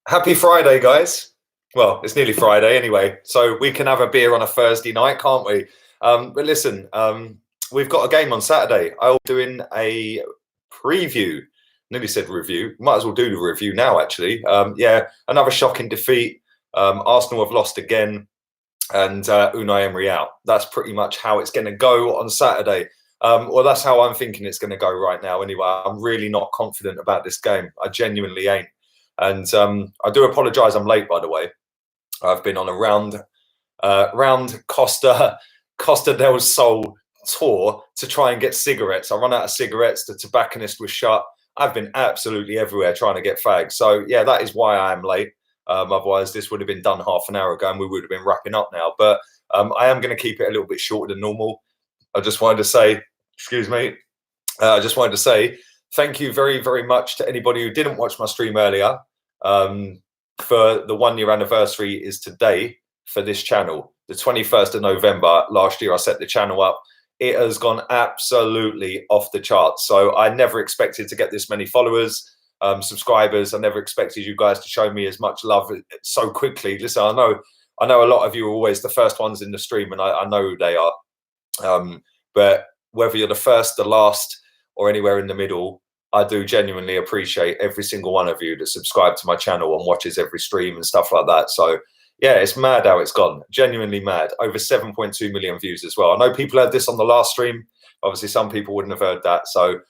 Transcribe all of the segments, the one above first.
Happy Friday, guys. Well, it's nearly Friday anyway, so we can have a beer on a Thursday night, can't we? But listen, we've got a game on Saturday. I'm doing a preview. Nearly said review. Might as well do the review now, actually. Yeah, another shocking defeat. Arsenal have lost again, and Unai Emery out. That's pretty much how it's going to go on Saturday. Well, that's how I'm thinking it's going to go right now. Anyway, I'm really not confident about this game. I genuinely ain't. And I do apologise. I'm late, by the way. I've been on a round Costa del Sol tour to try and get cigarettes. I run out of cigarettes. The tobacconist was shut. I've been absolutely everywhere trying to get fags. So yeah, that is why I am late. Otherwise, this would have been done half an hour ago, and we would have been wrapping up now. But I am going to keep it a little bit shorter than normal. I just wanted to say, excuse me. I just wanted to say thank you very, very much to anybody who didn't watch my stream earlier. For the 1 year anniversary is today for this channel. The 21st of November last year, I set the channel up. It has gone absolutely off the charts. So I never expected to get this many followers, subscribers. I never expected you guys to show me as much love so quickly. Listen, I know a lot of you are always the first ones in the stream, and I know who they are. But whether you're the first, the last, or anywhere in the middle, I do genuinely appreciate every single one of you that subscribe to my channel and watches every stream and stuff like that. So yeah, it's mad how it's gone. Genuinely mad. Over 7.2 million views as well. I know people heard this on the last stream. Obviously, some people wouldn't have heard that. So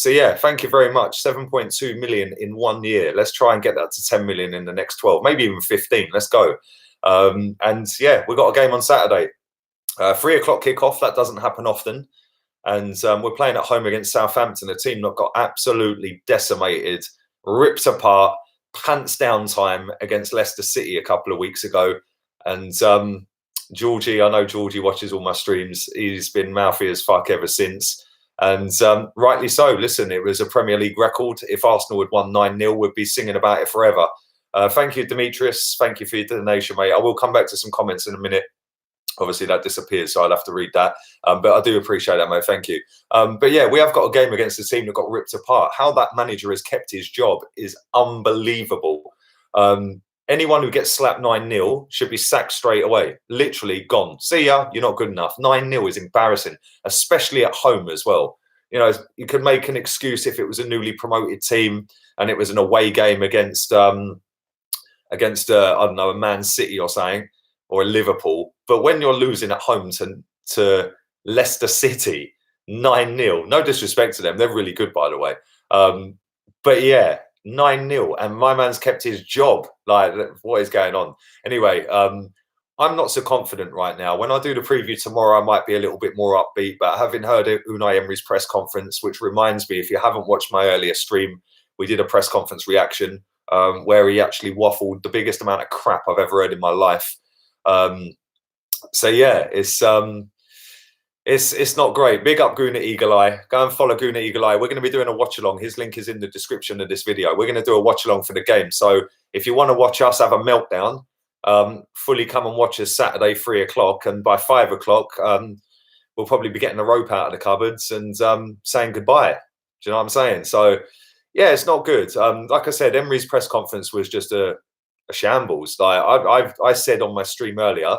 yeah, thank you very much. 7.2 million in 1 year. Let's try and get that to 10 million in the next 12, maybe even 15. Let's go. And yeah, we've got a game on Saturday. 3 o'clock kickoff. That doesn't happen often. And we're playing at home against Southampton, a team that got absolutely decimated, ripped apart, pants down time against Leicester City a couple of weeks ago. And Georgie, I know Georgie watches all my streams. He's been mouthy as fuck ever since. And rightly so. Listen, it was a Premier League record. If Arsenal had won 9-0, we'd be singing about it forever. Thank you, Demetrius. Thank you for your donation, mate. I will come back to some comments in a minute. Obviously, that disappeared, so I'll have to read that. But I do appreciate that, mate. Thank you. But yeah, we have got a game against a team that got ripped apart. How that manager has kept his job is unbelievable. Anyone who gets slapped 9-0 should be sacked straight away. Literally gone. See ya, you're not good enough. 9-0 is embarrassing, especially at home as well. You know, you could make an excuse if it was a newly promoted team and it was an away game against I don't know, a Man City or something, or a Liverpool. But when you're losing at home to Leicester City 9-0, no disrespect to them, they're really good, by the way. But yeah, 9-0, and my man's kept his job. Like, what is going on? Anyway, I'm not so confident right now. When I do the preview tomorrow, I might be a little bit more upbeat. But having heard Unai Emery's press conference, which reminds me, if you haven't watched my earlier stream, we did a press conference reaction where he actually waffled the biggest amount of crap I've ever heard in my life. So yeah, it's not great. Big up Guna Eagle Eye. Go and follow Guna Eagle Eye. We're going to be doing a watch along. His link is in the description of this video. We're going to do a watch along for the game. So if you want to watch us have a meltdown, fully come and watch us Saturday 3 o'clock, and by 5 o'clock we'll probably be getting the rope out of the cupboards and saying goodbye. Do you know what I'm saying? So yeah, it's not good. Like I said, Emery's press conference was just a shambles. Like I said on my stream earlier,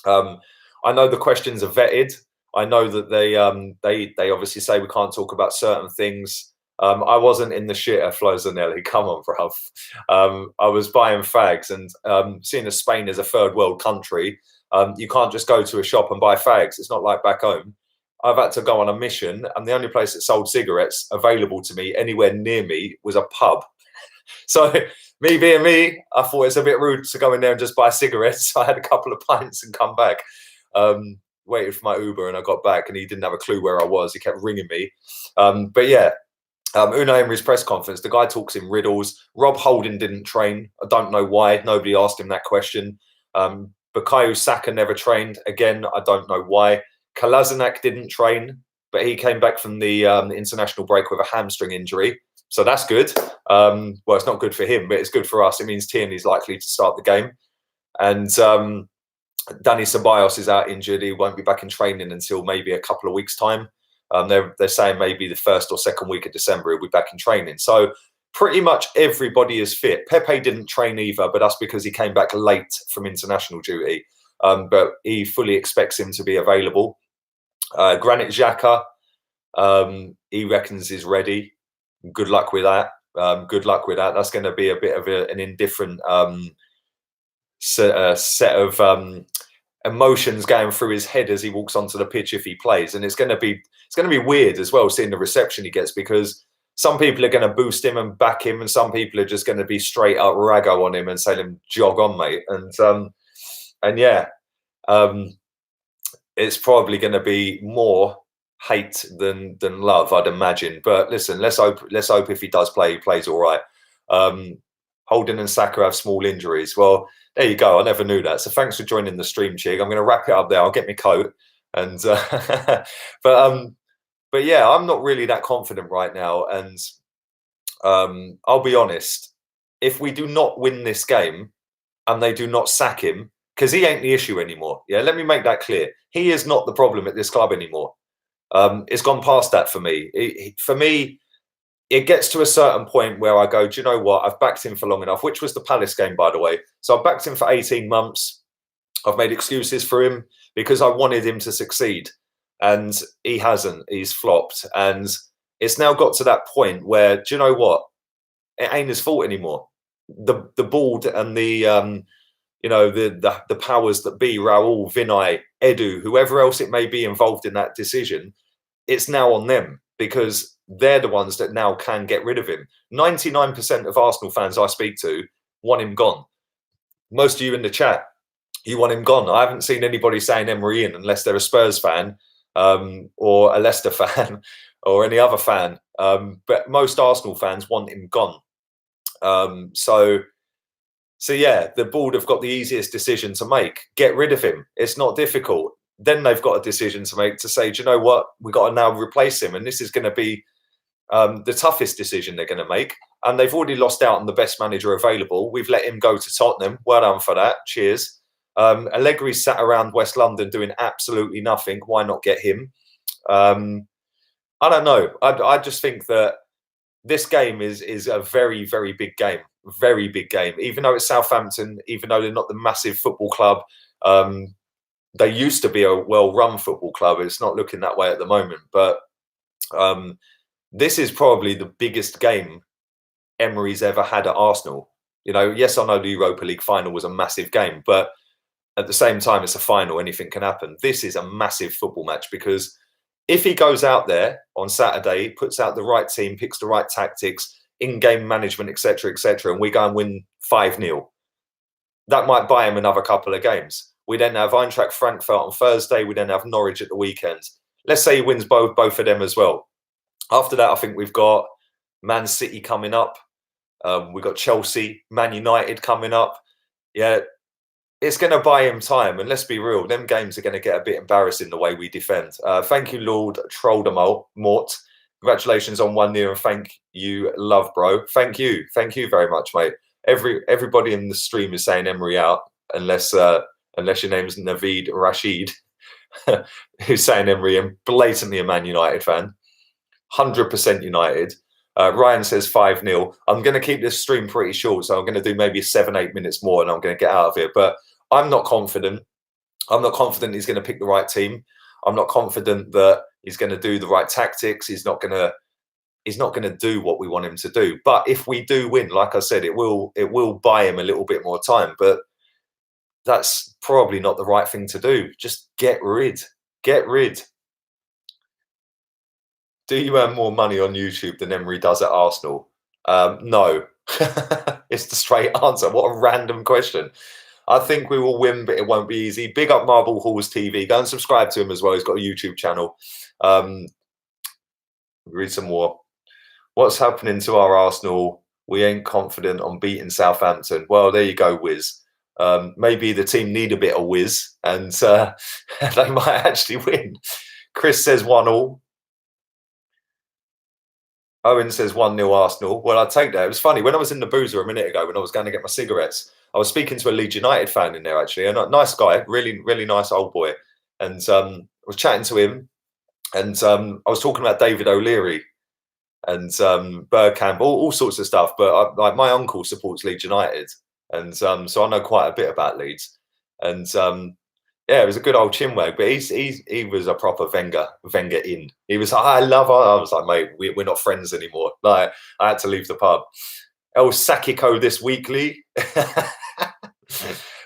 I know the questions are vetted. I know that they obviously say we can't talk about certain things. I wasn't in the shit at Flozanelli. Come on, bruv. I was buying fags, and seeing as Spain is a third world country, you can't just go to a shop and buy fags. It's not like back home. I've had to go on a mission, and the only place that sold cigarettes available to me anywhere near me was a pub. So me being me, I thought it's a bit rude to go in there and just buy cigarettes. So I had a couple of pints and come back. Waited for my Uber, and I got back, and he didn't have a clue where I was. He kept ringing me. But yeah, Unai Emery's press conference, the guy talks in riddles. Rob Holding didn't train. I don't know why. Nobody asked him that question. Bukayo Saka never trained. Again, I don't know why. Kolasinac didn't train, but he came back from the international break with a hamstring injury. So that's good. Well, it's not good for him, but it's good for us. It means Tierney's likely to start the game. And Danny Ceballos is out injured. He won't be back in training until maybe a couple of weeks' time. They're saying maybe the first or second week of December he'll be back in training. So pretty much everybody is fit. Pepe didn't train either, but that's because he came back late from international duty. But he fully expects him to be available. Granit Xhaka, he reckons is ready. Good luck with that. Good luck with that. That's going to be a bit of an indifferent set of emotions going through his head as he walks onto the pitch if he plays, and it's going to be weird as well seeing the reception he gets, because some people are going to boost him and back him, and some people are just going to be straight up raggo on him and say him jog on, mate. And yeah, it's probably going to be more hate than love, I'd imagine. But listen, let's hope if he does play, he plays all right. Holden and Saka have small injuries. Well, there you go. I never knew that. So thanks for joining the stream, Chig. I'm going to wrap it up there. I'll get my coat. And but yeah, I'm not really that confident right now. And I'll be honest, if we do not win this game and they do not sack him, because he ain't the issue anymore. Yeah, let me make that clear. He is not the problem at this club anymore. It's gone past that for me. For me, it gets to a certain point where I go, do you know what? I've backed him for long enough, which was the Palace game, by the way. So I've backed him for 18 months. I've made excuses for him because I wanted him to succeed. And he hasn't. He's flopped. And it's now got to that point where, do you know what? It ain't his fault anymore. The board and the the powers that be, Raul, Vinay, Edu, whoever else it may be involved in that decision, it's now on them, because they're the ones that now can get rid of him. 99% of Arsenal fans I speak to want him gone. Most of you in the chat, you want him gone. I haven't seen anybody saying Emery in, unless they're a Spurs fan or a Leicester fan or any other fan. But most Arsenal fans want him gone. So yeah, the board have got the easiest decision to make. Get rid of him. It's not difficult. Then they've got a decision to make to say, do you know what? We've got to now replace him. And this is going to be the toughest decision they're going to make. And they've already lost out on the best manager available. We've let him go to Tottenham. Well done for that. Cheers. Allegri sat around West London doing absolutely nothing. Why not get him? I don't know. I just think that this game is a very, very big game. Very big game. Even though it's Southampton, even though they're not the massive football club, they used to be a well-run football club. It's not looking that way at the moment. But this is probably the biggest game Emery's ever had at Arsenal. You know, yes, I know the Europa League final was a massive game, but at the same time, it's a final. Anything can happen. This is a massive football match, because if he goes out there on Saturday, puts out the right team, picks the right tactics, in-game management, etc., and we go and win 5-0, that might buy him another couple of games. We then have Eintracht Frankfurt on Thursday. We then have Norwich at the weekend. Let's say he wins both of them as well. After that, I think we've got Man City coming up. We've got Chelsea, Man United coming up. Yeah, it's going to buy him time. And let's be real, them games are going to get a bit embarrassing the way we defend. Thank you, Lord Troldemort. Congratulations on 1-0, and thank you, love, bro. Thank you very much, mate. Everybody in the stream is saying Emery out, unless your name's Naveed Rashid, who's saying Emery, and blatantly a Man United fan. 100% United. Ryan says 5-0. I'm going to keep this stream pretty short, so I'm going to do maybe 7-8 minutes more, and I'm going to get out of here. But I'm not confident. I'm not confident he's going to pick the right team. I'm not confident that he's going to do the right tactics. He's not going to do what we want him to do. But if we do win, like I said, it will buy him a little bit more time. But that's probably not the right thing to do. Just get rid. Do you earn more money on YouTube than Emery does at Arsenal? No. It's the straight answer. What a random question. I think we will win, but it won't be easy. Big up Marble Halls TV. Go and subscribe to him as well. He's got a YouTube channel. Read some more. What's happening to our Arsenal? We ain't confident on beating Southampton. Well, there you go, Wiz. Maybe the team need a bit of whiz, and they might actually win. Chris says 1-1. Owen says 1-0 Arsenal. Well, I'll take that. It was funny. When I was in the boozer a minute ago, when I was going to get my cigarettes, I was speaking to a Leeds United fan in there, actually. A nice guy, really, really nice old boy. And I was chatting to him, and I was talking about David O'Leary. and Bergkamp, all sorts of stuff. But like my uncle supports Leeds United, and so I know quite a bit about Leeds. And yeah, it was a good old chinwag, but he was a proper Wenger in. He was like, I love. I was like, mate, we're not friends anymore. Like I had to leave the pub. El Sakiko this weekly.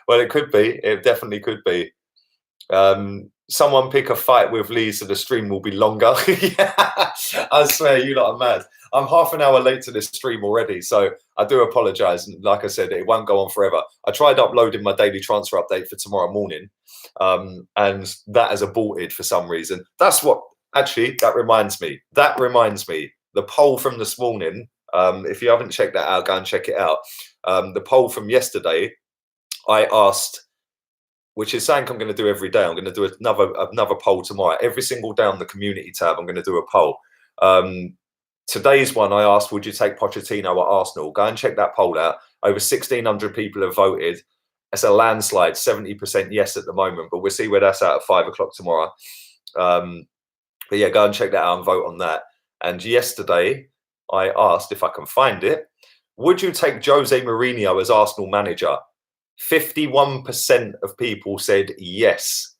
Well, it could be. It definitely could be. Someone pick a fight with Lee so the stream will be longer. Yeah, I swear you lot are mad. I'm half an hour late to this stream already, so I do apologise. And like I said, it won't go on forever. I tried uploading my daily transfer update for tomorrow morning, and that has aborted for some reason. That's what actually that reminds me. The poll from this morning. If you haven't checked that out, go and check it out. The poll from yesterday, I asked, which is something I'm going to do every day. I'm going to do another poll tomorrow. Every single day on the community tab, I'm going to do a poll. Today's one, I asked, would you take Pochettino at Arsenal? Go and check that poll out. Over 1,600 people have voted. It's a landslide, 70% yes at the moment, but we'll see where that's at 5 o'clock tomorrow. But yeah, go and check that out and vote on that. And yesterday, I asked, if I can find it, would you take Jose Mourinho as Arsenal manager? 51% of people said yes.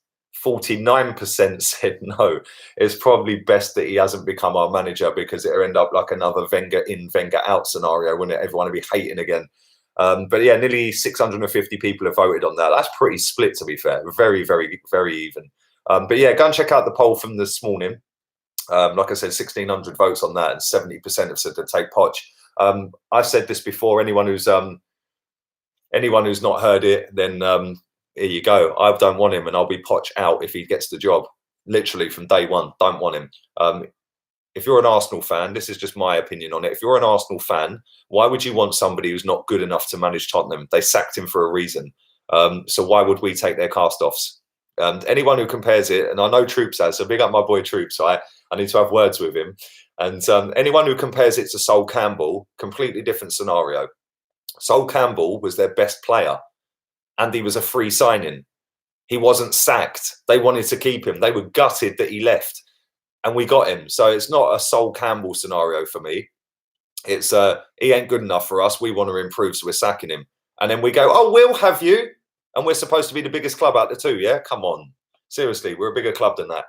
49% said no. It's probably best that he hasn't become our manager, because it'll end up like another Wenger in, Wenger out scenario, wouldn't it? Everyone will be hating again. But yeah, nearly 650 people have voted on that. That's pretty split, to be fair. Very, very, very even. But yeah, go and check out the poll from this morning. Like I said, 1,600 votes on that, and 70% have said to take Poch. I've said this before. Anyone who's not heard it, then here you go. I don't want him, and I'll be Poch out if he gets the job. Literally from day one, don't want him. If you're an Arsenal fan, this is just my opinion on it. If you're an Arsenal fan, why would you want somebody who's not good enough to manage Tottenham? They sacked him for a reason. So why would we take their cast-offs? Anyone who compares it, and I know Troops has, so big up my boy Troops. I need to have words with him. And anyone who compares it to Sol Campbell, completely different scenario. Sol Campbell was their best player, and he was a free signing. He wasn't sacked. They wanted to keep him. They were gutted that he left, and we got him. So it's not a Sol Campbell scenario for me. It's he ain't good enough for us. We want to improve, so we're sacking him. And then we go, oh, we'll have you. And we're supposed to be the biggest club out of the two, yeah? Come on. Seriously, we're a bigger club than that.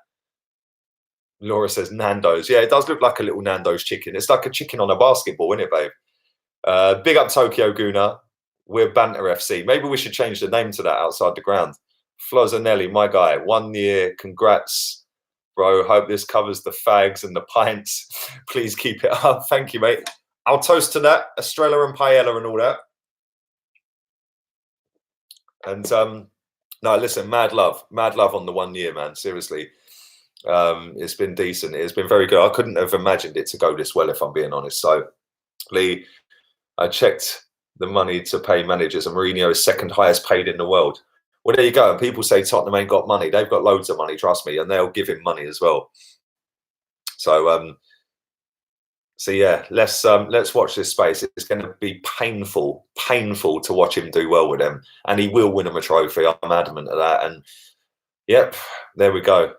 Laura says Nando's. Yeah, it does look like a little Nando's chicken. It's like a chicken on a basketball, isn't it, babe? Big up Tokyo Guna. We're Banter FC. Maybe we should change the name to that outside the ground. Flozanelli, my guy. 1 year. Congrats, bro. Hope this covers the fags and the pints. Please keep it up. Thank you, mate. I'll toast to that. Estrella and Paella and all that. And no, listen, mad love on the 1 year, man. Seriously. It's been decent. It's been very good. I couldn't have imagined it to go this well, if I'm being honest. So, Lee, I checked the money to pay managers, and Mourinho is second highest paid in the world. Well, there you go. And people say Tottenham ain't got money. They've got loads of money, trust me, and they'll give him money as well. So, so yeah, let's watch this space. It's going to be painful to watch him do well with them, and he will win him a trophy. I'm adamant of that. And yep, there we go.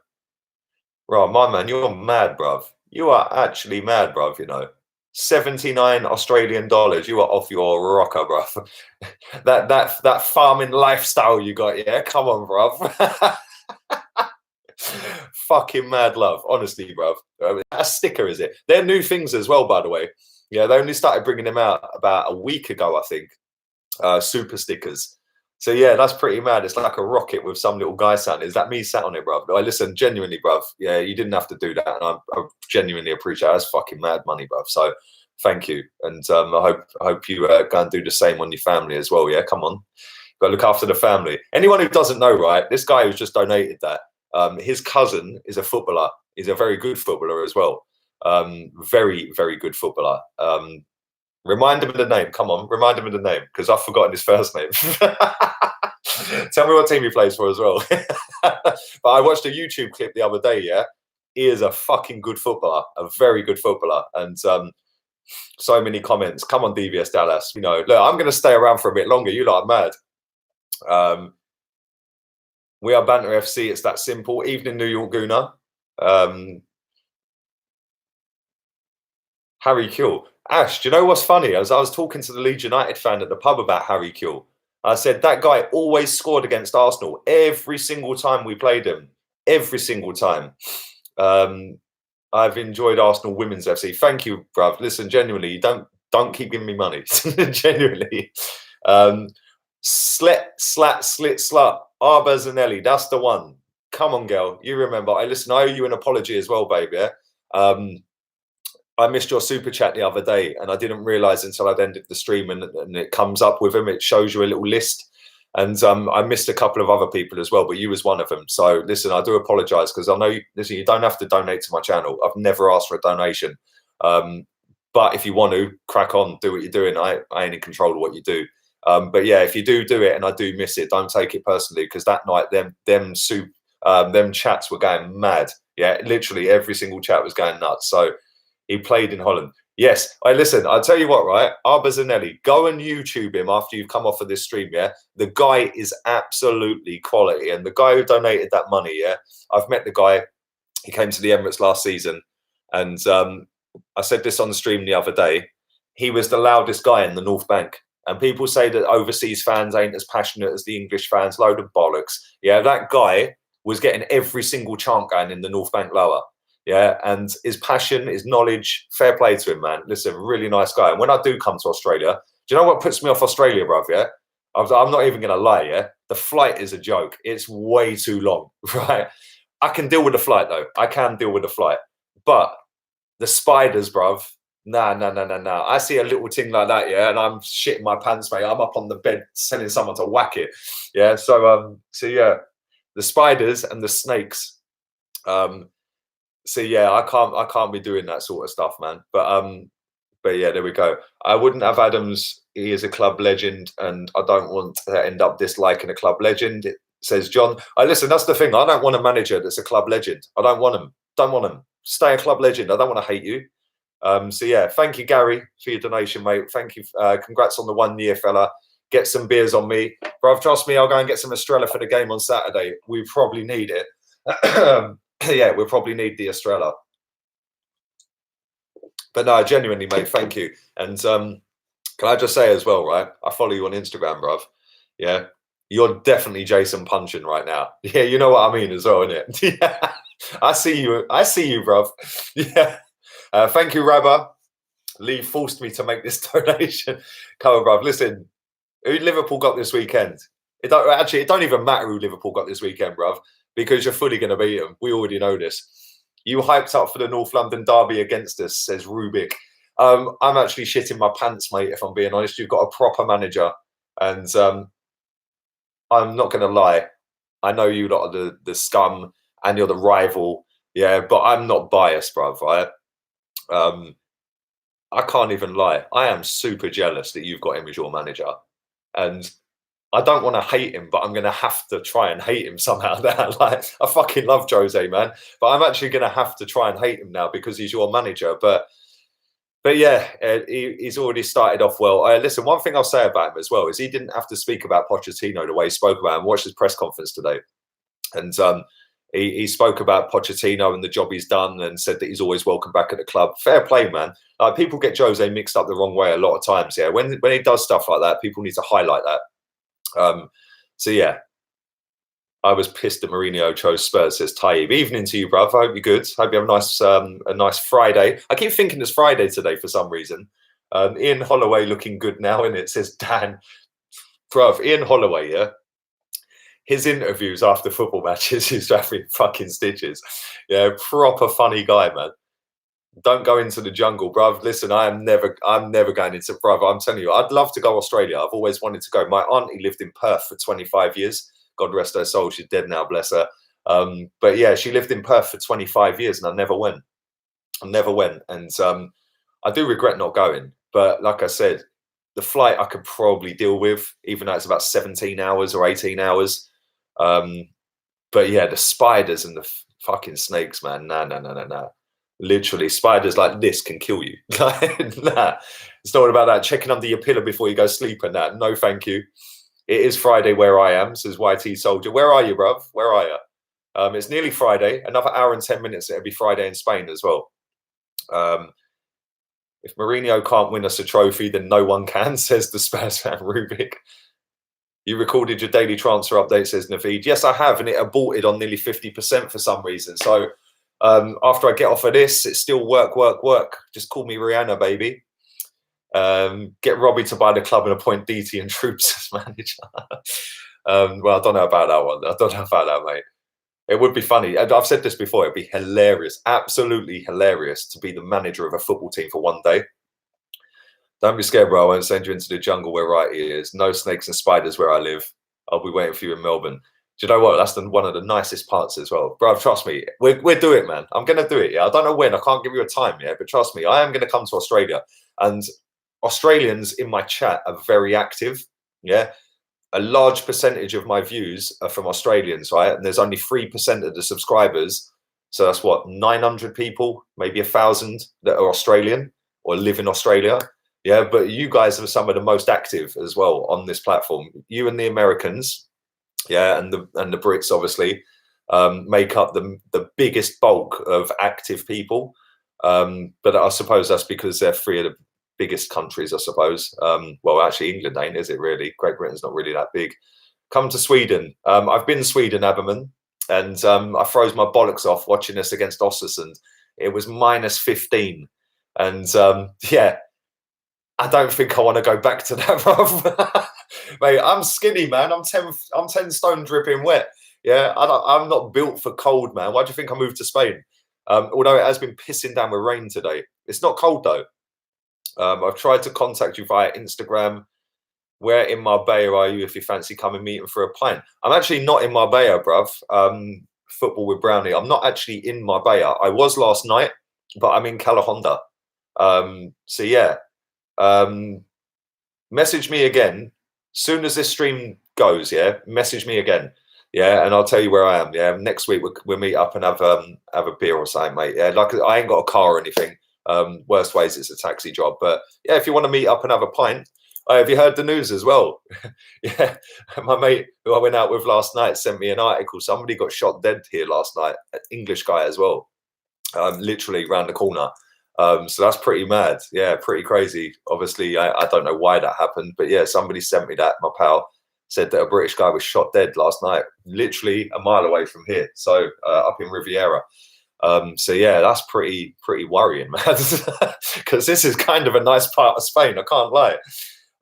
Right, my man, you're mad, bruv. You are actually mad, bruv. You know, 79 Australian dollars. You are off your rocker, bruv. that farming lifestyle you got, yeah. Come on, bruv. Fucking mad love, honestly, bruv. A sticker, is it? They're new things as well, by the way. Yeah, they only started bringing them out about a week ago, I think. Super stickers. So yeah, that's pretty mad. It's like a rocket with some little guy sat on it. Is that me sat on it, bruv? I listen, genuinely, bruv. Yeah, you didn't have to do that, and I genuinely appreciate it. That's fucking mad money, bruv. So thank you, and I hope you go and do the same on your family as well. Yeah, come on, got to look after the family. Anyone who doesn't know, right? This guy who's just donated that. His cousin is a footballer. He's a very good footballer as well. Very, very good footballer. Remind him of the name. Come on, remind him of the name, because I've forgotten his first name. Tell me what team he plays for as well. But I watched a YouTube clip the other day, yeah? He is a fucking good footballer, a very good footballer. And so many comments. Come on, DVS Dallas. You know, look, I'm going to stay around for a bit longer. You lot are mad. We are Banter FC. It's that simple. Evening, New York Guna. Harry Kewell. Ash, do you know what's funny? As I was talking to the Leeds United fan at the pub about Harry Kewell, I said that guy always scored against Arsenal every single time we played him. Every single time. I've enjoyed Arsenal Women's FC. Thank you, bruv. Listen, genuinely, don't keep giving me money. Genuinely. Slit, slut. Arba Zanelli, that's the one. Come on, girl. You remember. I owe you an apology as well, baby. Yeah? I missed your super chat the other day, and I didn't realize until I'd ended the stream, and it comes up with them. It shows you a little list. And I missed a couple of other people as well, but you was one of them. So listen, I do apologise because I know you don't have to donate to my channel. I've never asked for a donation. But if you want to, crack on, do what you're doing. I ain't in control of what you do. But yeah, if you do it and I do miss it, don't take it personally, because that night them chats were going mad. Yeah, literally every single chat was going nuts. So he played in Holland. Yes, listen, I'll tell you what, right? Arba Zanelli, go and YouTube him after you've come off of this stream, yeah? The guy is absolutely quality. And the guy who donated that money, yeah? I've met the guy. He came to the Emirates last season. And I said this on the stream the other day. He was the loudest guy in the North Bank. And people say that overseas fans ain't as passionate as the English fans. Load of bollocks. Yeah, that guy was getting every single chant going in the North Bank lower. Yeah, and his passion, his knowledge, fair play to him, man. Listen, really nice guy. And when I do come to Australia, do you know what puts me off Australia, bruv? Yeah, I'm not even going to lie. Yeah, the flight is a joke. It's way too long, right? I can deal with the flight though. I can deal with the flight, but the spiders, bruv. Nah. I see a little thing like that, yeah, and I'm shitting my pants, mate. I'm up on the bed telling someone to whack it. Yeah, so yeah, the spiders and the snakes. So yeah, I can't be doing that sort of stuff, man. But yeah, there we go. I wouldn't have Adams. He is a club legend, and I don't want to end up disliking a club legend. It says John. Listen, that's the thing. I don't want a manager that's a club legend. I don't want him. Don't want him. Stay a club legend. I don't want to hate you. So yeah, thank you, Gary, for your donation, mate. Thank you. Congrats on the 1 year, fella. Get some beers on me, bruv. Trust me, I'll go and get some Estrella for the game on Saturday. We probably need it. Yeah, we'll probably need the Estrella. But no, genuinely, mate, thank you. And can I just say as well, right? I follow you on Instagram, bruv. Yeah, you're definitely Jason Punching right now. Yeah, you know what I mean as well, innit? Yeah, I see you, bruv. Yeah. Thank you, Rabba. Lee forced me to make this donation. Come on, bruv. Listen, who Liverpool got this weekend? It don't even matter who Liverpool got this weekend, bruv, because you're fully going to beat them. We already know this. You hyped up for the North London derby against us, says Rubik. I'm actually shitting my pants, mate, if I'm being honest. You've got a proper manager. And I'm not going to lie. I know you lot are the scum and you're the rival. Yeah, but I'm not biased, bruv, right? I can't even lie. I am super jealous that you've got him as your manager. And I don't want to hate him, but I'm going to have to try and hate him somehow. Like, I fucking love Jose, man. But I'm actually going to have to try and hate him now because he's your manager. But yeah, he's already started off well. Listen, one thing I'll say about him as well is he didn't have to speak about Pochettino the way he spoke about him. Watch his press conference today. And he spoke about Pochettino and the job he's done and said that he's always welcome back at the club. Fair play, man. People get Jose mixed up the wrong way a lot of times. Yeah, when he does stuff like that, people need to highlight that. So yeah, I was pissed that Mourinho chose Spurs, says Taib. Evening to you, bruv. I hope you're good. Hope you have a nice Friday. I keep thinking it's Friday today for some reason. Ian Holloway looking good now, and it says Dan. Bruv, Ian Holloway, yeah. His interviews after football matches, he's having fucking stitches. Yeah, proper funny guy, man. Don't go into the jungle, bruv. Listen, I'm never going into, bruv. I'm telling you, I'd love to go to Australia. I've always wanted to go. My auntie lived in Perth for 25 years. God rest her soul. She's dead now, bless her. But yeah, she lived in Perth for 25 years and I never went. And I do regret not going. But like I said, the flight I could probably deal with, even though it's about 17 hours or 18 hours. But yeah, the spiders and the fucking snakes, man. Nah. Literally, spiders like this can kill you. Nah, it's not about that. Checking under your pillow before you go sleep and that. No, thank you. It is Friday where I am, says YT Soldier. Where are you, bruv? Where are you? It's nearly Friday. Another hour and 10 minutes. It'll be Friday in Spain as well. If Mourinho can't win us a trophy, then no one can, says the Spurs fan Rubik. You recorded your daily transfer update, says Naveed. Yes, I have, and it aborted on nearly 50% for some reason. So after I get off of this, it's still work, work, work. Just call me Rihanna, baby. Get Robbie to buy the club and appoint DT and Troops as manager. Well, I don't know about that one. I don't know about that, mate. It would be funny. I've said this before. It'd be hilarious, absolutely hilarious to be the manager of a football team for one day. Don't be scared, bro. I won't send you into the jungle where right is. No snakes and spiders where I live. I'll be waiting for you in Melbourne. Do you know what? That's one of the nicest parts as well. Bro, trust me. We're doing it, man. I'm going to do it, yeah? I don't know when. I can't give you a time yet, but trust me. I am going to come to Australia. And Australians in my chat are very active, yeah? A large percentage of my views are from Australians, right? And there's only 3% of the subscribers. So that's what, 900 people, maybe 1,000 that are Australian or live in Australia. Yeah, but you guys are some of the most active as well on this platform. You and the Americans, yeah, and the Brits obviously make up the biggest bulk of active people. But I suppose that's because they're three of the biggest countries, I suppose. Well, actually, England ain't, is it really? Great Britain's not really that big. Come to Sweden. I've been to Sweden, Aberman, and I froze my bollocks off watching this against Ostersund. It was -15, and yeah. I don't think I want to go back to that, bro. Mate, I'm skinny, man. I'm 10 stone dripping wet. Yeah, I'm not built for cold, man. Why do you think I moved to Spain? Although it has been pissing down with rain today. It's not cold, though. I've tried to contact you via Instagram. Where in Marbella are you if you fancy coming meeting for a pint? I'm actually not in Marbella, bruv. Football with Brownie. I'm not actually in Marbella. I was last night, but I'm in Calahonda. So, yeah. Message me again soon as this stream goes, yeah, message me again, yeah, and I'll tell you where I am. Yeah, next week we'll meet up and have a beer or something, mate. Yeah, like I ain't got a car or anything. Worst ways it's a taxi job, but yeah, if you want to meet up and have a pint. Have you heard the news as well? Yeah, my mate who I went out with last night sent me an article. Somebody got shot dead here last night, an English guy as well, literally round the corner. So that's pretty mad. Yeah, pretty crazy. Obviously, I don't know why that happened, but yeah, somebody sent me that. My pal said that a British guy was shot dead last night, literally a mile away from here. So up in Riviera. So yeah, that's pretty worrying, man, because this is kind of a nice part of Spain. I can't lie.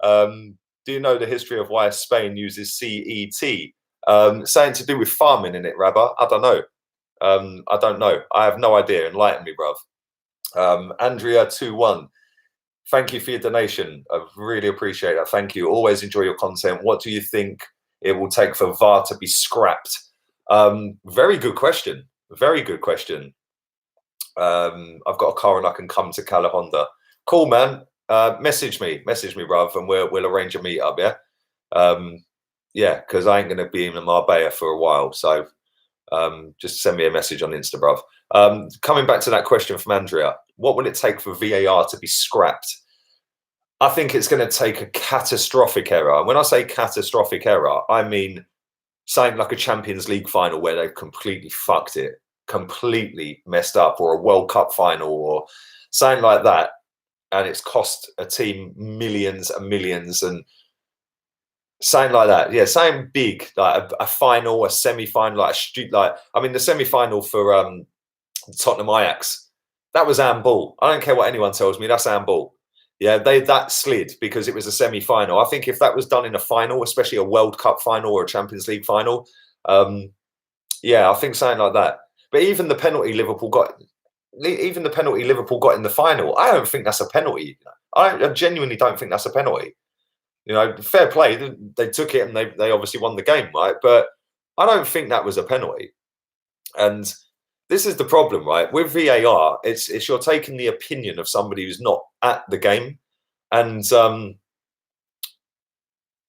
Do you know the history of why Spain uses CET? Something to do with farming in it, Rabba? I don't know. I don't know. I have no idea. Enlighten me, bruv. Andrea21, thank you for your donation. I really appreciate that. Thank you. Always enjoy your content. What do you think it will take for VAR to be scrapped? Very good question. Very good question. I've got a car and I can come to Calahonda. Cool, man. Message me, bruv, and we'll arrange a meet up. Yeah, yeah, because I ain't gonna be in Marbella for a while. So just send me a message on Insta, bruv. Coming back to that question from Andrea, what will it take for VAR to be scrapped? I think it's going to take a catastrophic error. And when I say catastrophic error, I mean something like a Champions League final where they've completely fucked it, completely messed up, or a World Cup final or something like that. And it's cost a team millions and millions and something like that. Yeah, something big, like a final, a semi-final, I mean, the semi-final for Tottenham Ajax, that was handball. I don't care what anyone tells me, that's handball. Yeah, that slid because it was a semi-final. I think if that was done in a final, especially a World Cup final or a Champions League final, yeah, I think something like that. But even the penalty Liverpool got in the final, I don't think that's a penalty. I genuinely don't think that's a penalty. You know, fair play. They took it and they obviously won the game, right? But I don't think that was a penalty. And this is the problem, right? With VAR, it's you're taking the opinion of somebody who's not at the game. And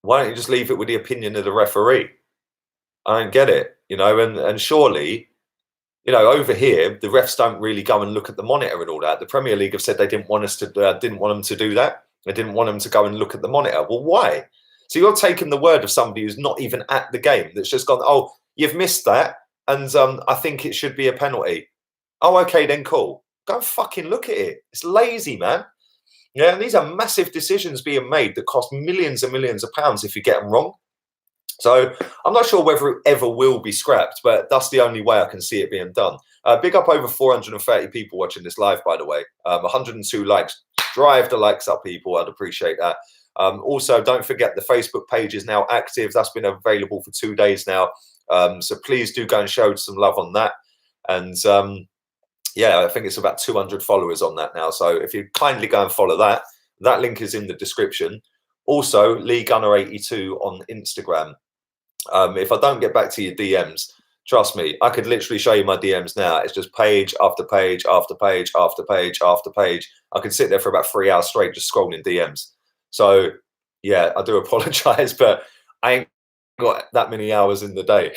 why don't you just leave it with the opinion of the referee? I don't get it, you know, and surely, you know, over here, the refs don't really go and look at the monitor and all that. The Premier League have said they didn't want them to do that. They didn't want them to go and look at the monitor. Well, why? So you're taking the word of somebody who's not even at the game, that's just gone, oh, you've missed that, and I think it should be a penalty. Oh, okay, then cool. Go fucking look at it. It's lazy, man. Yeah, and these are massive decisions being made that cost millions and millions of pounds if you get them wrong. So I'm not sure whether it ever will be scrapped, but that's the only way I can see it being done. Big up over 430 people watching this live, by the way. 102 likes. Drive the likes up, people. I'd appreciate that. Also, don't forget the Facebook page is now active. That's been available for 2 days now. So please do go and show some love on that. And yeah, I think it's about 200 followers on that now. So if you kindly go and follow that, that link is in the description. Also, Lee Gunner 82 on Instagram. If I don't get back to your DMs, trust me, I could literally show you my DMs now. It's just page after page after page after page after page. I could sit there for about 3 hours straight just scrolling DMs. So yeah, I do apologize, but I ain't got that many hours in the day,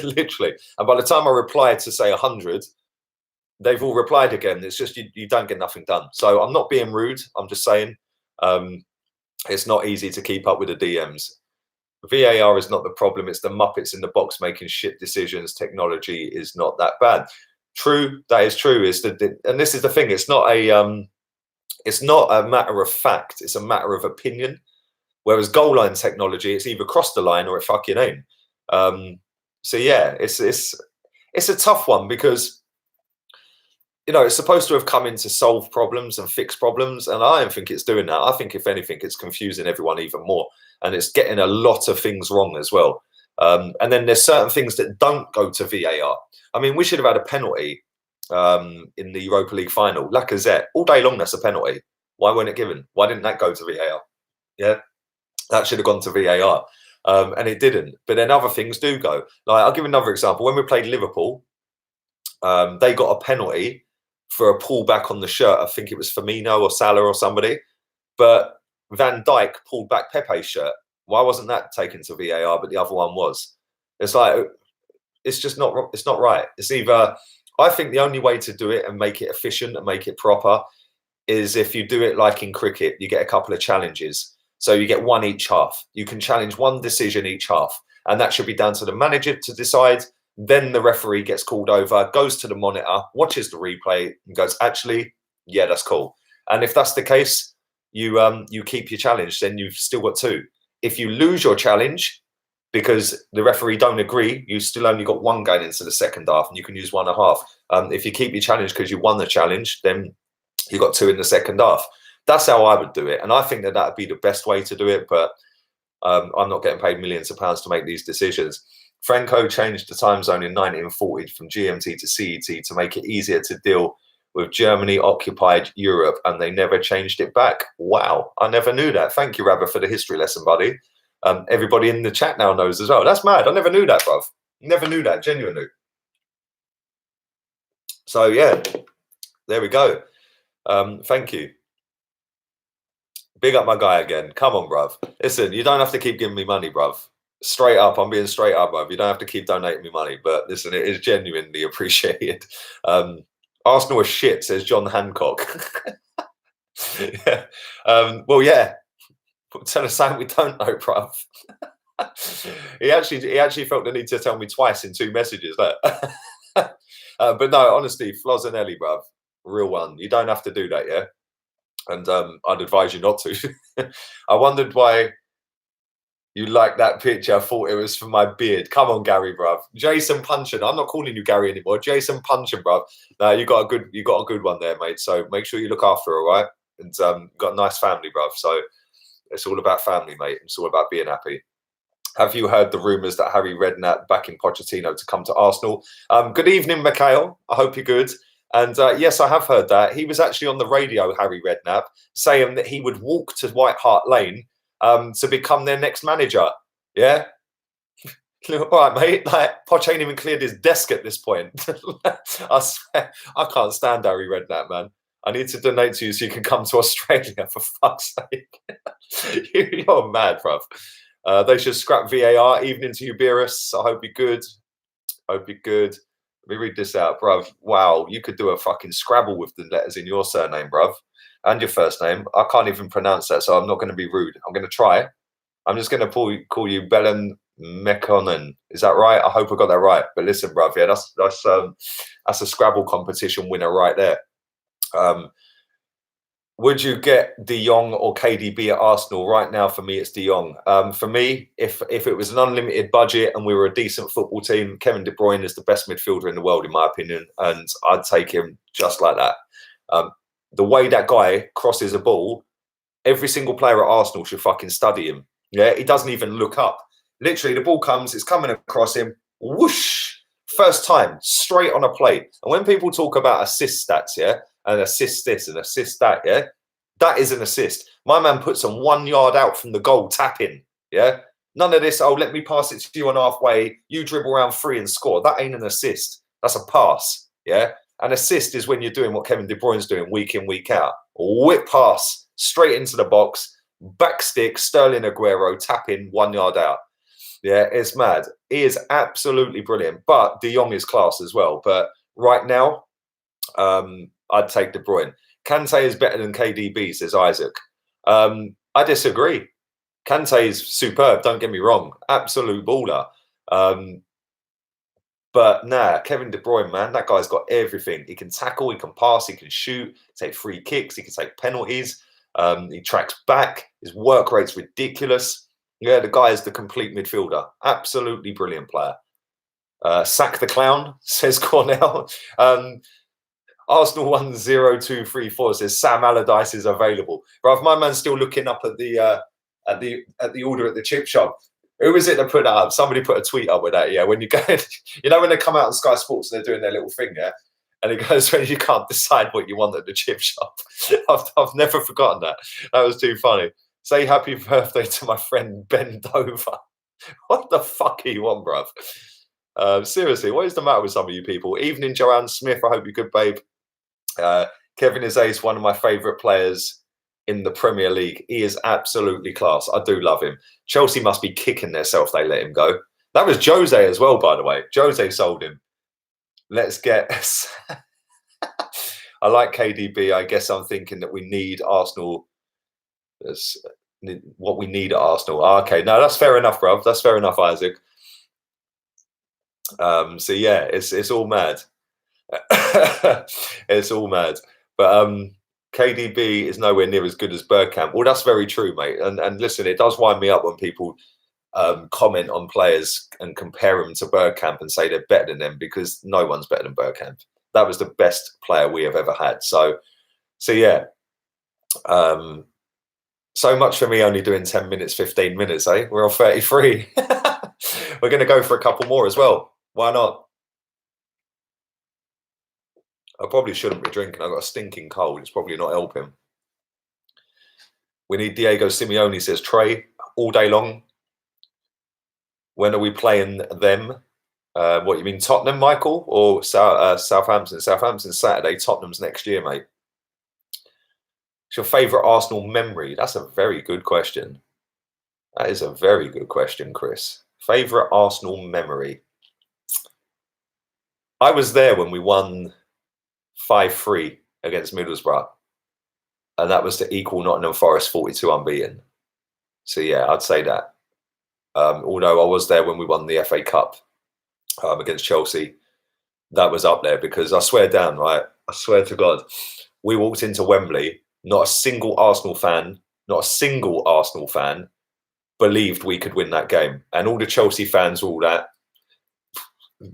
literally. And by the time I reply to say 100, they've all replied again. It's just you don't get nothing done. So I'm not being rude. I'm just saying it's not easy to keep up with the DMs. VAR is not the problem. It's the Muppets in the box making shit decisions. Technology is not that bad. True, that is true. Is that, and this is the thing. It's not a matter of fact. It's a matter of opinion. Whereas goal line technology, it's either crossed the line or it fucking ain't. So yeah, it's a tough one because, you know, it's supposed to have come in to solve problems and fix problems, and I don't think it's doing that. I think if anything, it's confusing everyone even more, and it's getting a lot of things wrong as well. And then there's certain things that don't go to VAR. I mean, we should have had a penalty in the Europa League final. Lacazette, all day long, that's a penalty. Why weren't it given? Why didn't that go to VAR? Yeah, that should have gone to VAR, and it didn't. But then other things do go. Like, I'll give another example. When we played Liverpool, they got a penalty for a pullback on the shirt. I think it was Firmino or Salah or somebody, but Van Dijk pulled back Pepe's shirt. Why wasn't that taken to VAR, but the other one was? It's like, it's just not, it's not right. It's either, I think the only way to do it and make it efficient and make it proper is if you do it like in cricket, you get a couple of challenges. So you get one each half. You can challenge one decision each half, and that should be down to the manager to decide. Then the referee gets called over, goes to the monitor, watches the replay, and goes, actually, yeah, that's cool. And if that's the case, you keep your challenge, then you've still got two. If you lose your challenge because the referee don't agree, you still only got one going into the second half, and you can use 1.5. If you keep your challenge because you won the challenge, then you got two in the second half. That's how I would do it. And I think that would be the best way to do it, but I'm not getting paid millions of pounds to make these decisions. Franco changed the time zone in 1940 from GMT to CET to make it easier to deal with Germany occupied Europe, and they never changed it back. Wow, I never knew that. Thank you, Rabba, for the history lesson, buddy. Everybody in the chat now knows as well. That's mad. I never knew that, bruv. Never knew that, genuinely. So yeah, there we go. Thank you. Big up my guy again. Come on, bruv. Listen, you don't have to keep giving me money, bruv. Straight up, I'm being straight up, bruv. You don't have to keep donating me money, but listen, it is genuinely appreciated. Arsenal is shit, says John Hancock. Yeah. Well, yeah. Tell us something we don't know, bruv. He actually felt the need to tell me twice in 2 messages. But no, honestly, Flozanelli, bruv, real one. You don't have to do that, yeah. And I'd advise you not to. I wondered why you like that picture. I thought it was for my beard. Come on, Gary, bruv. Jason Punchin. I'm not calling you Gary anymore. Jason Punchin, bruv. No, you got a good one there, mate. So make sure you look after her, all right? And got a nice family, bruv. So it's all about family, mate. It's all about being happy. Have you heard the rumours that Harry Redknapp backing Pochettino to come to Arsenal? Good evening, Mikhail. I hope you're good. And yes, I have heard that. He was actually on the radio, Harry Redknapp, saying that he would walk to White Hart Lane to become their next manager. Yeah? All right, mate. Like, Poch ain't even cleared his desk at this point. I swear, I can't stand Harry Redknapp, man. I need to donate to you so you can come to Australia, for fuck's sake. You're mad, bruv. They should scrap VAR. Evening to you, Beerus. I hope you're good. Hope you're good. Let me read this out, bruv. Wow, you could do a fucking Scrabble with the letters in your surname, bruv. And your first name. I can't even pronounce that, so I'm not going to be rude. I'm going to try. I'm just going to call you Belen Mekonnen. Is that right? I hope I got that right. But listen, bruv, yeah, that's a Scrabble competition winner right there. Would you get De Jong or KDB at Arsenal? Right now, for me, it's De Jong. For me, if it was an unlimited budget and we were a decent football team, Kevin De Bruyne is the best midfielder in the world, in my opinion, and I'd take him just like that. The way that guy crosses a ball, every single player at Arsenal should fucking study him. Yeah, he doesn't even look up. Literally, the ball comes, it's coming across him, whoosh, first time, straight on a plate. And when people talk about assist stats, yeah, and assist this and assist that, yeah, that is an assist. My man puts them 1 yard out from the goal, tapping, yeah. None of this, oh, let me pass it to you on halfway, you dribble around free and score. That ain't an assist. That's a pass, yeah. An assist is when you're doing what Kevin De Bruyne's doing week in, week out. Whip pass, straight into the box, back stick, Sterling Aguero, tapping 1 yard out. Yeah, it's mad. He is absolutely brilliant. But De Jong is class as well. But right now, I'd take De Bruyne. Kante is better than KDB, says Isaac. I disagree. Kante is superb, don't get me wrong. Absolute baller. But nah, Kevin De Bruyne, man, that guy's got everything. He can tackle, he can pass, he can shoot, take free kicks, he can take penalties. He tracks back. His work rate's ridiculous. Yeah, the guy is the complete midfielder. Absolutely brilliant player. Sack the clown, says Cornell. Arsenal 10234 says Sam Allardyce is available. Bruv, my man's still looking up at the order at the chip shop. Who was it that put that up? Somebody put a tweet up with that. Yeah, when you go, you know, when they come out on Sky Sports and they're doing their little thing, yeah, and it goes when you can't decide what you want at the chip shop. I've never forgotten that. That was too funny. Say happy birthday to my friend Ben Dover. What the fuck are you on, bruv? Seriously, what is the matter with some of you people? Evening, Joanne Smith. I hope you're good, babe. Kevin is ace, one of my favourite players in the Premier League. He is absolutely class. I do love him. Chelsea must be kicking themselves they let him go. That was Jose as well, by the way. Jose sold him. Let's get... I like KDB. I guess I'm thinking that we need Arsenal... what we need at Arsenal. Okay, no, that's fair enough, bruv. That's fair enough, Isaac. So yeah, it's all mad. It's all mad. But KDB is nowhere near as good as Bergkamp. Well, that's very true, mate. And listen, it does wind me up when people comment on players and compare them to Bergkamp and say they're better than them, because no one's better than Bergkamp. That was the best player we have ever had. So yeah. So much for me only doing 10 minutes, 15 minutes, eh? We're on 33. We're going to go for a couple more as well. Why not? I probably shouldn't be drinking. I've got a stinking cold. It's probably not helping. We need Diego Simeone, says Trey, all day long. When are we playing them? What, you mean Tottenham, Michael? Or Southampton? Southampton Saturday. Tottenham's next year, mate. What's your favourite Arsenal memory? That's a very good question. That is a very good question, Chris. Favourite Arsenal memory? I was there when we won 5-3 against Middlesbrough. And that was to equal Nottingham Forest 42 unbeaten. So, yeah, I'd say that. Although I was there when we won the FA Cup against Chelsea. That was up there because I swear down, right? I swear to God, we walked into Wembley. Not a single Arsenal fan believed we could win that game. And all the Chelsea fans, all that,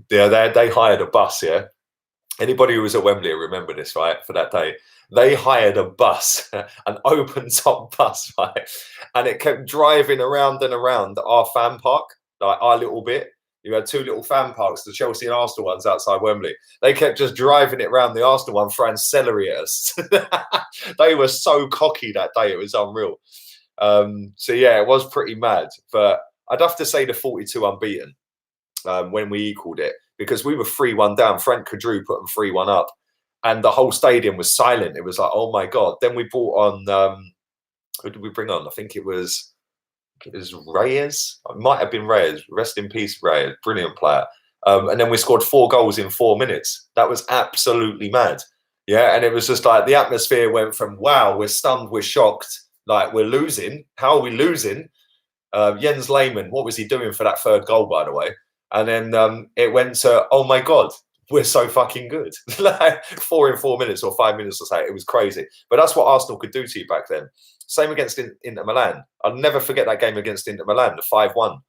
they hired a bus, yeah? Anybody who was at Wembley will remember this, right, for that day. They hired a bus, an open-top bus, right? And it kept driving around and around our fan park, like our little bit. You had two little fan parks, the Chelsea and Arsenal ones outside Wembley. They kept just driving it around the Arsenal one, throwing celery at us. They were so cocky that day. It was unreal. So, yeah, it was pretty mad. But I'd have to say the 42 unbeaten when we equalled it, because we were 3-1 down. Frank Kadru put them 3-1 up. And the whole stadium was silent. It was like, oh, my God. Then we brought on, who did we bring on? I think it was Reyes. It might have been Reyes. Rest in peace, Reyes. Brilliant player. And then we scored 4 goals in 4 minutes. That was absolutely mad. Yeah, and it was just like the atmosphere went from, wow, we're stunned, we're shocked, like we're losing. How are we losing? Jens Lehmann, what was he doing for that 3rd goal, by the way? And then it went to, oh, my God, we're so fucking good. Like 4 in 4 minutes or 5 minutes or so. It was crazy. But that's what Arsenal could do to you back then. Same against Inter Milan. I'll never forget that game against Inter Milan, the 5-1.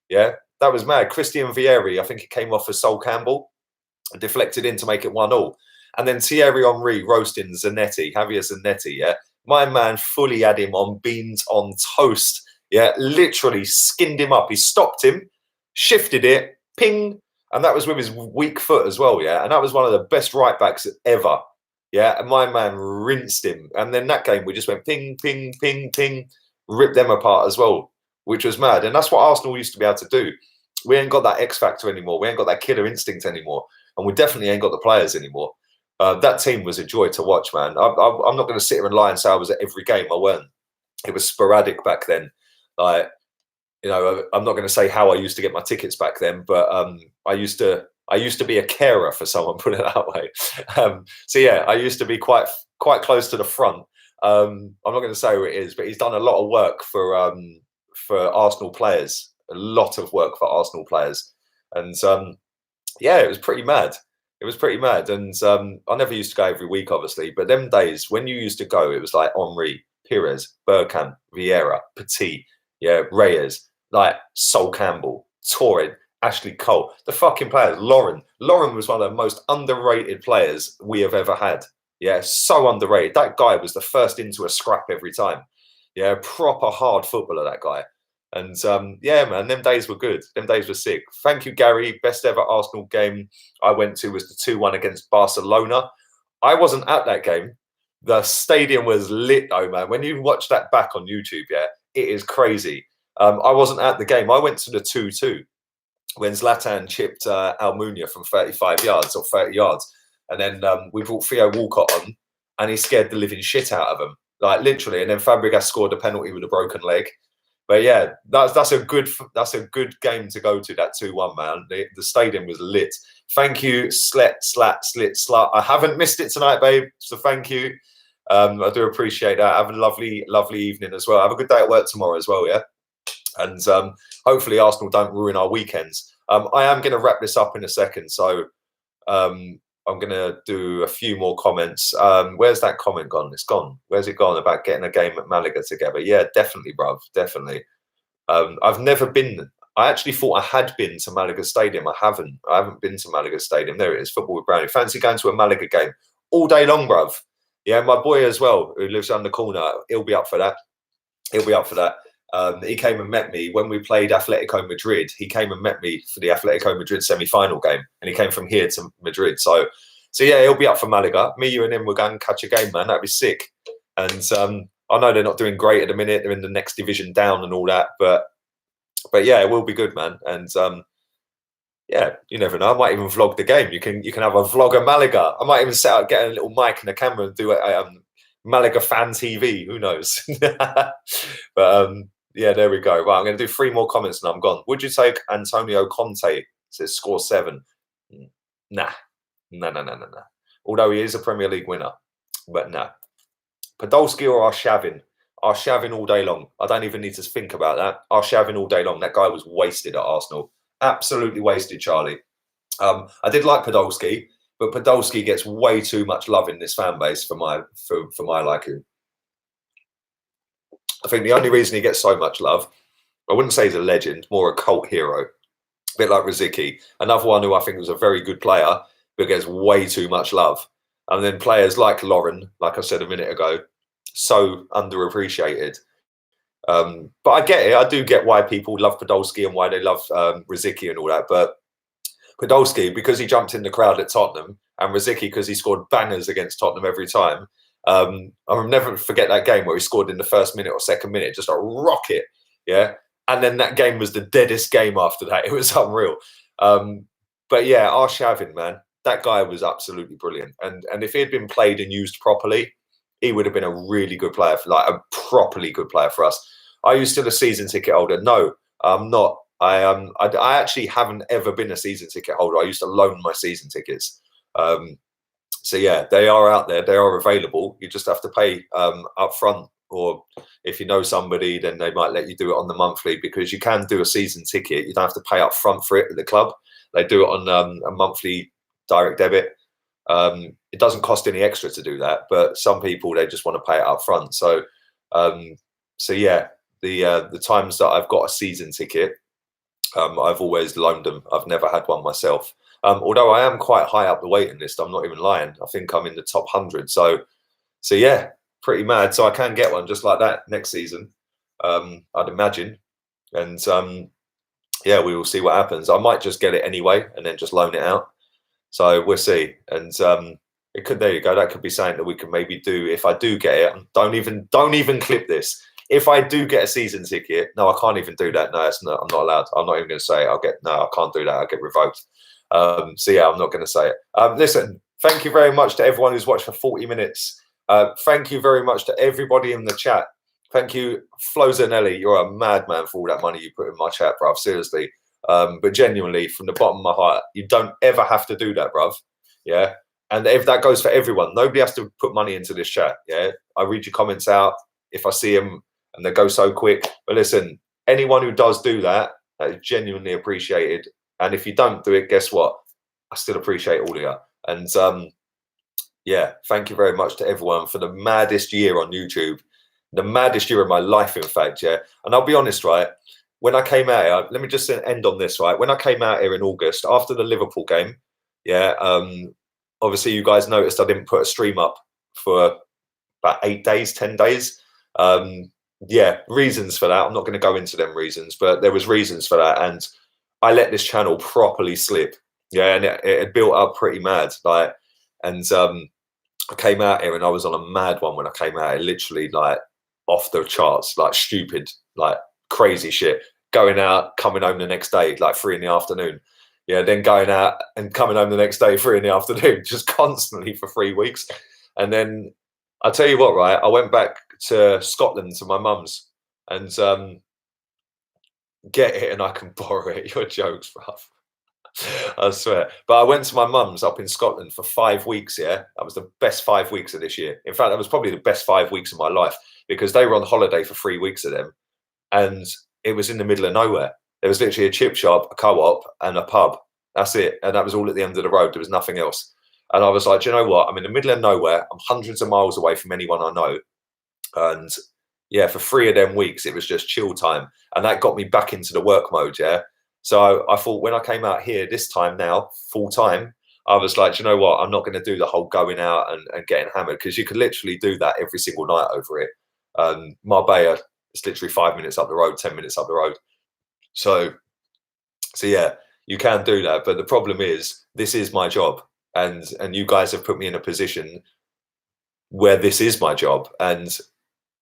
Yeah, that was mad. Christian Vieri, I think he came off for Sol Campbell and deflected in to make it 1-1. And then Thierry Henry roasting Zanetti, Javier Zanetti, yeah. My man fully had him on beans on toast. Yeah, literally skinned him up. He stopped him, shifted it, ping. And that was with his weak foot as well, yeah. And that was one of the best right backs ever. Yeah, and my man rinsed him. And then that game, we just went ping, ping, ping, ping, ripped them apart as well, which was mad. And that's what Arsenal used to be able to do. We ain't got that X factor anymore. We ain't got that killer instinct anymore. And we definitely ain't got the players anymore. That team was a joy to watch, man. I'm not going to sit here and lie and say I was at every game. I weren't. It was sporadic back then. Like, you know, I'm not going to say how I used to get my tickets back then, but I used to be a carer for someone, put it that way. So yeah, I used to be quite close to the front. I'm not going to say who it is, but he's done a lot of work for Arsenal players, a lot of work for Arsenal players, and yeah, it was pretty mad. It was pretty mad, and I never used to go every week, obviously, but them days when you used to go, it was like Henry, Pires, Bergkamp, Vieira, Petit, yeah, Reyes, like Sol Campbell, Torrid, Ashley Cole, the fucking players. Lauren was one of the most underrated players we have ever had. Yeah, so underrated. That guy was the first into a scrap every time. Yeah, proper hard footballer, that guy. And yeah, man, them days were good. Them days were sick. Thank you, Gary. Best ever Arsenal game I went to was the 2-1 against Barcelona. I wasn't at that game. The stadium was lit, though, man. When you watch that back on YouTube, yeah, it is crazy. I wasn't at the game. I went to the 2-2 when Zlatan chipped Almunia from 35 yards or 30 yards. And then we brought Theo Walcott on, and he scared the living shit out of him, like literally. And then Fabregas scored a penalty with a broken leg. But yeah, that's a good game to go to. That 2-1, man. The stadium was lit. Thank you, Slit. I haven't missed it tonight, babe. So thank you. I do appreciate that. Have a lovely evening as well. Have a good day at work tomorrow as well, yeah. And hopefully Arsenal don't ruin our weekends. I am going to wrap this up in a second, so I'm going to do a few more comments. Where's that comment gone? It's gone. Where's it gone about getting a game at Malaga together? Yeah, definitely, bruv. Definitely. I've never been. I actually thought I had been to Malaga Stadium. I haven't been to Malaga Stadium. There it is. Football with Brownie. Fancy going to a Malaga game all day long, bruv. Yeah, my boy as well, who lives around the corner, he'll be up for that. He'll be up for that. He came and met me when we played Atletico Madrid. He came and met me for the Atletico Madrid semi-final game, and he came from here to Madrid. So yeah, he'll be up for Malaga. Me, you, and him, we're going to catch a game, man. That'd be sick. And I know they're not doing great at the minute. They're in the next division down and all that, but yeah, it will be good, man. And yeah, you never know. I might even vlog the game. You can have a vlog of Malaga. I might even set out, get a little mic and a camera and do a Malaga fan TV. Who knows? But yeah, there we go. Right, I'm going to do 3 more comments and I'm gone. Would you take Antonio Conte? It says score 7. Nah. Although he is a Premier League winner, but nah. Podolski or Arshavin? Arshavin all day long. I don't even need to think about that. Arshavin all day long. That guy was wasted at Arsenal. Absolutely wasted, Charlie. I did like Podolski, but Podolski gets way too much love in this fan base for my liking. I think the only reason he gets so much love, I wouldn't say he's a legend, more a cult hero. A bit like Rosicky. Another one who I think was a very good player, but gets way too much love. And then players like Lauren, like I said a minute ago, so underappreciated. But I get it. I do get why people love Podolski and why they love Rosicky and all that. But Podolski, because he jumped in the crowd at Tottenham, and Rosicky because he scored bangers against Tottenham every time. I'll never forget that game where he scored in the first minute or second minute, just a rocket, yeah. And then that game was the deadest game after that. It was unreal. But yeah, Arshavin, man, that guy was absolutely brilliant. And if he had been played and used properly, he would have been a really good player, like a properly good player for us. Are you still a season ticket holder? No, I'm not. I actually haven't ever been a season ticket holder. I used to loan my season tickets. So yeah, they are out there. They are available. You just have to pay up front, or if you know somebody, then they might let you do it on the monthly, because you can do a season ticket. You don't have to pay up front for it at the club. They do it on a monthly direct debit. It doesn't cost any extra to do that, but some people, they just want to pay it up front. So yeah, the times that I've got a season ticket, I've always loaned them. I've never had one myself. Although I am quite high up the waiting list, I'm not even lying. I think I'm in the top 100. So yeah, pretty mad. So I can get one just like that next season, I'd imagine. And yeah, we will see what happens. I might just get it anyway and then just loan it out. So we'll see. And it could, there you go. That could be something that we can maybe do if I do get it. Don't even clip this. If I do get a season ticket, no, I can't even do that. No, it's not. I'm not allowed. I'm not even going to say it. No, I can't do that. I'll get revoked. So yeah, I'm not going to say it. Listen, thank you very much to everyone who's watched for 40 minutes. Thank you very much to everybody in the chat. Thank you, Flo Zanelli. You're a madman for all that money you put in my chat, bruv. Seriously. But genuinely, from the bottom of my heart, you don't ever have to do that, bruv. Yeah. And if that goes for everyone, nobody has to put money into this chat. Yeah. I read your comments out if I see them and they go so quick. But listen, anyone who does do that, that is genuinely appreciated. And if you don't do it, guess what? I still appreciate all of you. And yeah, thank you very much to everyone for the maddest year on YouTube. The maddest year of my life, in fact, yeah. And I'll be honest, right? When I came out here, let me just end on this, right? When I came out here in August, after the Liverpool game, yeah, obviously you guys noticed I didn't put a stream up for about 8 days, 10 days. Yeah, reasons for that. I'm not going to go into them reasons, but there was reasons for that. And I let this channel properly slip. Yeah, and it had built up pretty mad. Like, and I came out here and I was on a mad one when I came out here, literally like off the charts, like stupid, like crazy shit. Going out, coming home the next day, like 3 in the afternoon. Yeah, then going out and coming home the next day, 3 in the afternoon, just constantly for 3 weeks. And then I'll tell you what, right? I went back to Scotland to my mum's and get it and I can borrow it. Your jokes, bruv. I swear. But I went to my mum's up in Scotland for 5 weeks, yeah? That was the best 5 weeks of this year. In fact, that was probably the best 5 weeks of my life because they were on holiday for 3 weeks of them. And it was in the middle of nowhere. There was literally a chip shop, a co-op, and a pub. That's it. And that was all at the end of the road. There was nothing else. And I was like, do you know what? I'm in the middle of nowhere. I'm hundreds of miles away from anyone I know. And yeah, for 3 of them weeks, it was just chill time. And that got me back into the work mode, yeah? So I thought when I came out here this time now, full time, I was like, do you know what? I'm not going to do the whole going out and getting hammered because you could literally do that every single night over it. Marbella, it's literally 5 minutes up the road, 10 minutes up the road. So yeah, you can do that. But the problem is, this is my job. And you guys have put me in a position where this is my job. And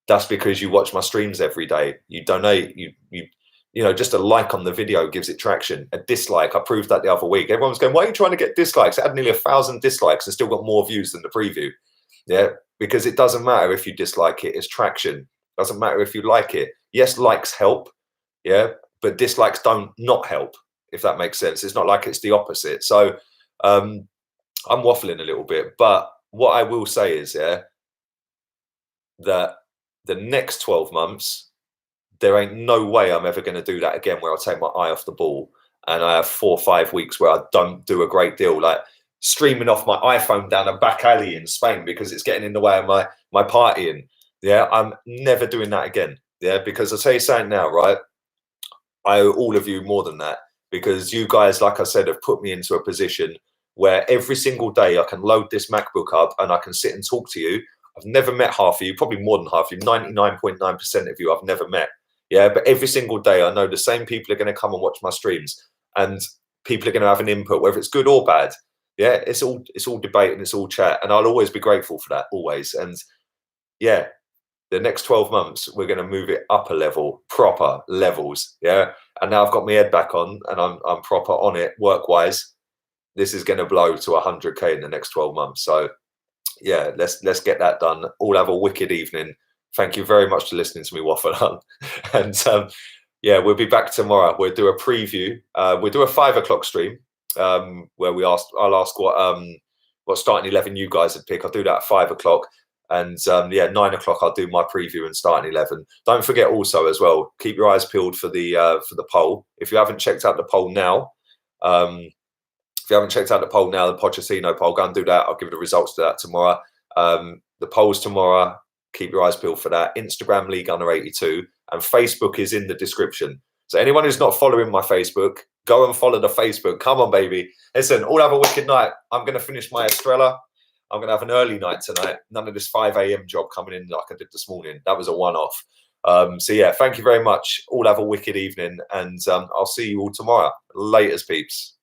that's because you watch my streams every day. You donate, you know, just a like on the video gives it traction. A dislike, I proved that the other week. Everyone was going, why are you trying to get dislikes? It had nearly 1,000 dislikes and still got more views than the preview. Yeah, because it doesn't matter if you dislike it, it's traction. It doesn't matter if you like it. Yes, likes help, yeah, but dislikes don't not help, if that makes sense. It's not like it's the opposite. So I'm waffling a little bit, but what I will say is, yeah, that the next 12 months, there ain't no way I'm ever going to do that again where I take my eye off the ball and I have 4 or 5 weeks where I don't do a great deal, like streaming off my iPhone down a back alley in Spain because it's getting in the way of my partying. Yeah, I'm never doing that again. Yeah, because I'll tell you something now, right? I owe all of you more than that because you guys, like I said, have put me into a position where every single day I can load this MacBook up and I can sit and talk to you. I've never met half of you, probably more than half of you, 99.9% of you I've never met. Yeah, but every single day I know the same people are going to come and watch my streams and people are going to have an input, whether it's good or bad. Yeah, it's all debate and it's all chat. And I'll always be grateful for that, always. And yeah, the next 12 months, we're going to move it up a level, proper levels. Yeah. And now I've got my head back on and I'm proper on it work-wise. This is going to blow to 100K in the next 12 months. So yeah, let's get that done. All have a wicked evening. Thank you very much for listening to me waffle on. And yeah, we'll be back tomorrow. We'll do a preview. We'll do a 5 o'clock stream where I'll ask what starting 11 you guys would pick. I'll do that at 5 o'clock. And yeah, 9 o'clock I'll do my preview and starting 11. Don't forget also as well, keep your eyes peeled for the poll. If you haven't checked out the poll now, If you haven't checked out the poll now, the Pochettino poll, go and do that. I'll give you the results to that tomorrow. The polls tomorrow, keep your eyes peeled for that. Instagram League Under 82, and Facebook is in the description. So anyone who's not following my Facebook, go and follow the Facebook. Come on, baby. Listen, all have a wicked night. I'm going to finish my Estrella. I'm going to have an early night tonight. None of this 5 a.m. job coming in like I did this morning. That was a one-off. So yeah, thank you very much. All have a wicked evening, and I'll see you all tomorrow. Laters, peeps.